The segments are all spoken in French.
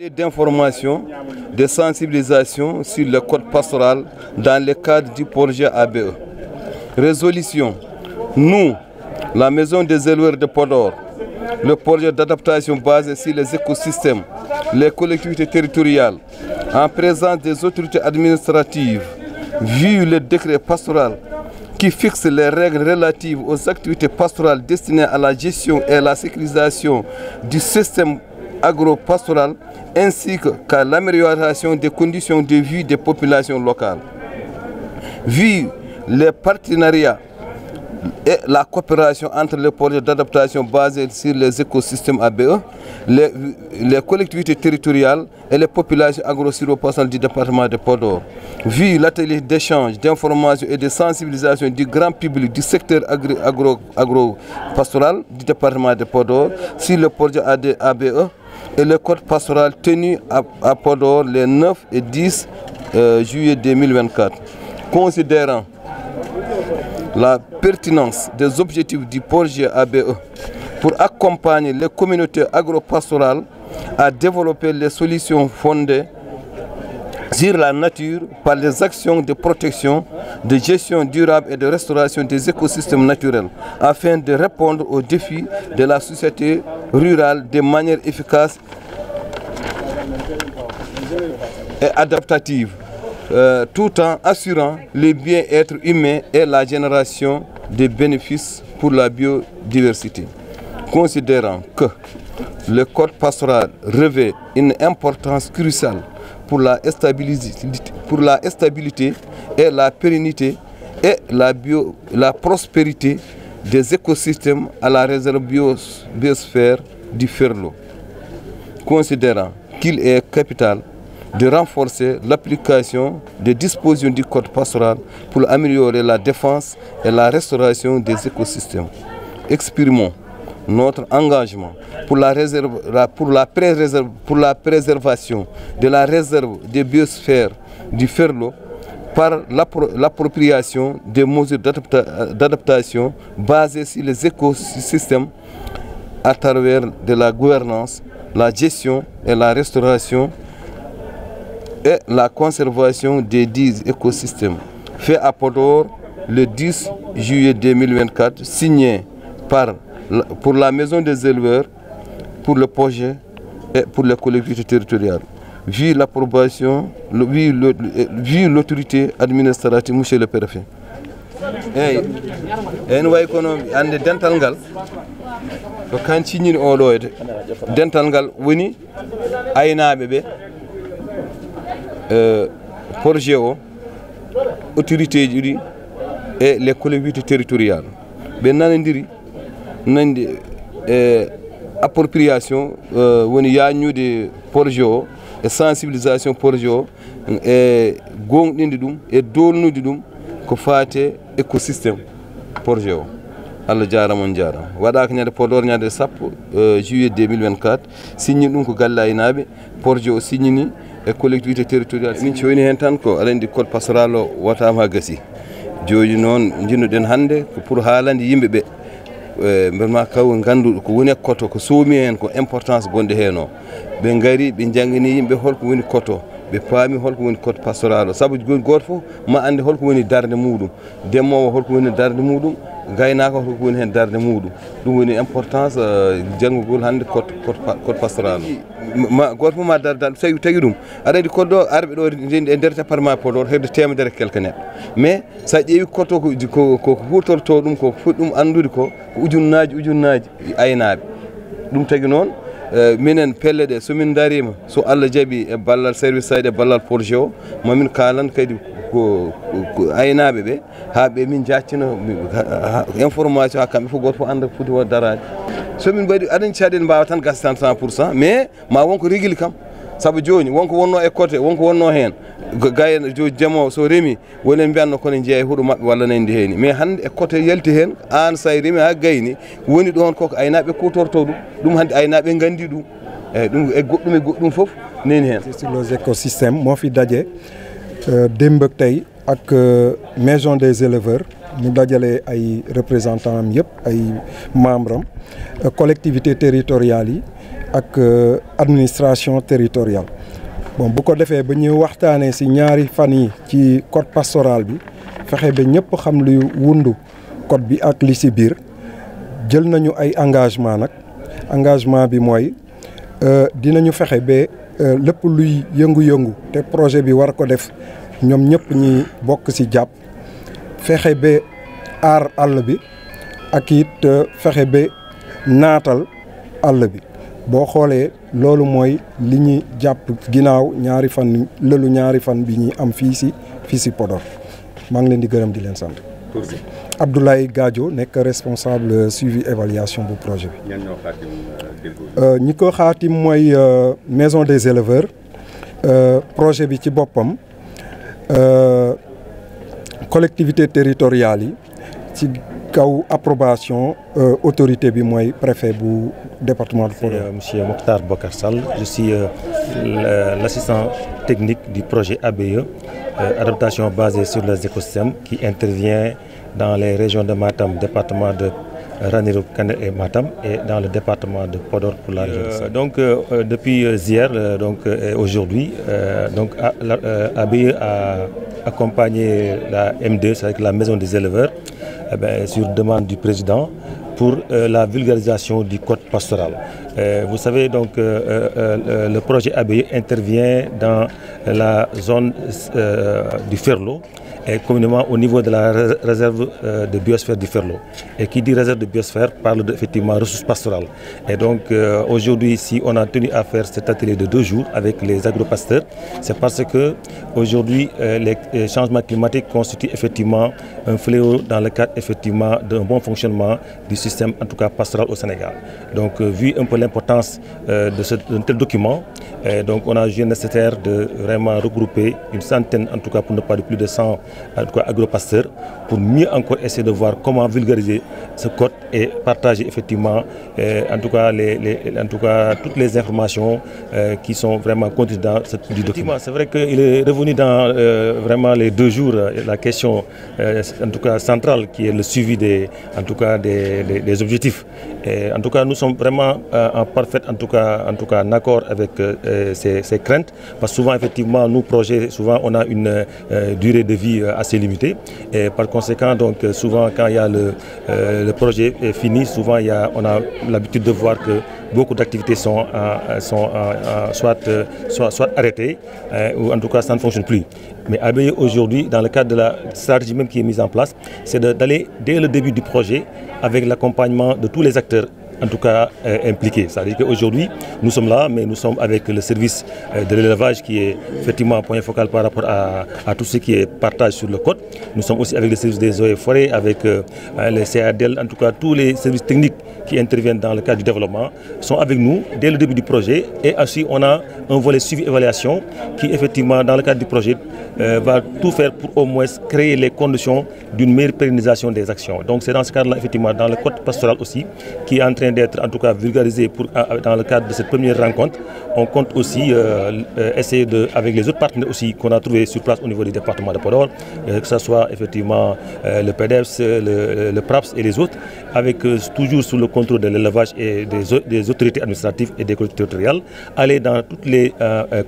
d'information, de sensibilisation sur le code pastoral dans le cadre du projet ABE. Résolution. Nous, la Maison des éleveurs de Podor, le projet d'adaptation basé sur les écosystèmes, les collectivités territoriales, en présence des autorités administratives, vu le décret pastoral qui fixe les règles relatives aux activités pastorales destinées à la gestion et à la sécurisation du système agro-pastoral, ainsi qu'à l'amélioration des conditions de vie des populations locales. Vu les partenariats et la coopération entre les projets d'adaptation basés sur les écosystèmes ABE, les collectivités territoriales et les populations agro-silvopastorales du département de Podor. Vu l'atelier d'échange, d'information et de sensibilisation du grand public du secteur agro-pastoral du département de Podor sur le projet ABE et le code pastoral tenu à Podor les 9 et 10 juillet 2024. Considérant la pertinence des objectifs du projet ABE pour accompagner les communautés agro-pastorales à développer les solutions fondées sur la nature par les actions de protection, de gestion durable et de restauration des écosystèmes naturels, afin de répondre aux défis de la société rurale de manière efficace et adaptative, tout en assurant le bien-être humain et la génération de bénéfices pour la biodiversité. Considérant que le code pastoral revêt une importance cruciale pour la stabilité et la pérennité et la prospérité des écosystèmes à la réserve biosphère du Ferlo. Considérant qu'il est capital de renforcer l'application des dispositions du code pastoral pour améliorer la défense et la restauration des écosystèmes. Exprimons notre engagement pour la préservation de la réserve de biosphère du Ferlo par l'appropriation des mesures d'adaptation basées sur les écosystèmes à travers de la gouvernance, la gestion et la restauration et la conservation des 10 écosystèmes. Fait à Podor le 10 juillet 2024, signé pour la Maison des éleveurs, pour le projet et pour les collectivités territoriales. Vu l'approbation, vu l'autorité administrative, monsieur le préfet. Nous voyons que dental ngal ko kan signini oɗo dental ngal woni aynaɓe ɓe projet o autorité ji ɗi et les collectivités territoriales ɓe nanodiri nande appropriation woni yañude projet o e sensibilisation projet o e gonɗinde ɗum e dolnude ɗum ko fate écosystème projet o. Allah jarama on jarama waɗaka ñande Podor ñande 10 juillet 2024 signi ɗum ko galle aynaɓe projet o signini e collectivité territoriale min coyni hen tan ko aɗa andi code pastoral o watama ha gassi joni noon jinnoɗen hande ko pour haalande yimɓeɓe mberma kaw ganduɗo ko woni koto ko soomi hen ko importance gonɗe hen o ɓe gari ɓe jangani yimɓe holko woni koto ɓe paami holko woni code pastoral o saabu goto fof ma ande holko woni darde muɗum ndemmowo holko woni darde muɗum gaynaka holko woni hen darde muɗum ɗum woni importance janggugol hande code pastoral o goto fof ma darde so tagui ɗum aɗa andi code o arɓe ɗo e nder département Podor hedde temedere quelque neɗɗo mais sa ƴeewi code o ko hutorto ɗum ko fuɗɗi ɗum andude ko ujunnaji aynaɓe ɗum tagui noon minen pelle ɗe somin darima so Allah jaaɓi e ballal service aji e ballal projet o mamin kalan kadi ko aynaɓe ɓe ha ɓe min jaccina information ha kamɓe fof goto fof anda foti o darade somin mbaɗi aɗa caɗen mbawa tan gasa tan 100% mais ma wonko riguili kam saabu joni wonko wonno e côté wonko wonno hen gayna jo deemowo so reemi woni mbiyanno kono jeeya huuɗo mabɓe walla nandi hen mais hande e côté yalti hen an sa reemi ha gayni woni ɗon koko aynaɓe kutorto ɗum hande aynaɓe gandi ɗum eyyi ɗum e goɗɗum foof neni hen sur les écosystèmes moo fi daje démb ak tey ak maison des éleveurs mu dajale ay représentants am yëpp ay membres am collectivités territoriales yi ak administration territoriale. Bon bu ko defee ba ñu waxtaanee ci ñaari fan yi ci code pastoral bi fexe ba ñëpp xam luy wundu code bi ak li ci biir jël nañu ay engagement bi mooy dinañu fexe ba lépp luy yëngu-yëngu te projet bi war ko def ñoom ñëpp ñi bokk ci jàpp fexe ba aar àll bi ak it fexe ba naatal àll bi. boo xoolee loolu mooy li ñuy jàpp ginnaaw ñaari fan bi ñuy am fii ci Podor maa ngi leen di gërëm di leen sant. Abdoulaye Gadio nekk responsable suivi évaluation bu projet bi. ñan ñoo xaatim ñi ko xaatim mooy maison des éleveurs projet bi ci boppam collectivité territoriale yi ci kaw approbation autorité bi mooy préfet bu département de Podor. Monsieur Mokhtar Bokar Sall, je suis l'assistant technique du projet ABE, adaptation basée sur les écosystèmes, qui intervient dans les régions de Matam, département de Ranérou, Kanel et Matam, et dans le département de Podor pour la région. Depuis hier et aujourd'hui, ABE a accompagné la M2, c'est-à-dire la maison des éleveurs, sur demande du président pour la vulgarisation du code pastoral. Vous savez donc le projet ABE intervient dans la zone du Ferlo et communément au niveau de la réserve de biosphère du Ferlo. Et qui dit réserve de biosphère parle effectivement de ressources pastorales. Et donc aujourd'hui ici on a tenu à faire cet atelier de 2 jours avec les agropasteurs. C'est parce que aujourd'hui les changements climatiques constituent effectivement un fléau dans le cadre effectivement d'un bon fonctionnement du système en tout cas pastoral au Sénégal. Donc vu un peu l'importance d'un tel document, donc on a jugé nécessaire de vraiment regrouper une centaine, en tout cas pour ne pas dire plus de 100 en tout cas agropasteurs, pour mieux encore essayer de voir comment vulgariser ce code et partager effectivement en tout cas toutes les informations qui sont vraiment contenues dans ce document. C'est vrai qu'il est revenu dans vraiment les 2 jours la question en tout cas centrale qui est le suivi des objectifs. Et en tout cas nous sommes vraiment en parfait en tout cas en accord avec ces craintes, parce que souvent effectivement nous projets souvent on a une durée de vie assez limitée et par conséquent donc souvent quand il y a le projet est fini, souvent on a l'habitude de voir que beaucoup d'activités sont soit arrêtées ou en tout cas ça ne fonctionne plus. Mais ABE aujourd'hui, dans le cadre de la stratégie même qui est mise en place, c'est d'aller dès le début du projet avec l'accompagnement de tous les acteurs en tout cas impliqués. C'est-à-dire qu'aujourd'hui, nous sommes là, mais nous sommes avec le service de l'élevage qui est effectivement un point focal par rapport à tout ce qui est partage sur le code. Nous sommes aussi avec le service des eaux et forêts, avec les CADL, en tout cas tous les services techniques qui interviennent dans le cadre du développement sont avec nous dès le début du projet. Et ainsi, on a un volet suivi-évaluation qui effectivement, dans le cadre du projet, va tout faire pour au moins créer les conditions d'une meilleure pérennisation des actions. Donc c'est dans ce cadre-là, effectivement, dans le code pastoral aussi, qui est en train d'être en tout cas vulgarisé dans le cadre de cette première rencontre. On compte aussi essayer avec les autres partenaires aussi qu'on a trouvés sur place au niveau du département de Podor, que ce soit effectivement le PEDEPS, le PRAPS et les autres, avec toujours sous le contrôle de l'élevage et des autorités administratives et des collectivités territoriales, aller dans toutes les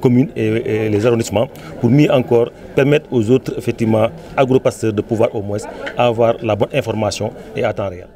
communes et les arrondissements pour mieux encore permettre aux autres effectivement agropasteurs de pouvoir au moins avoir la bonne information et à temps réel.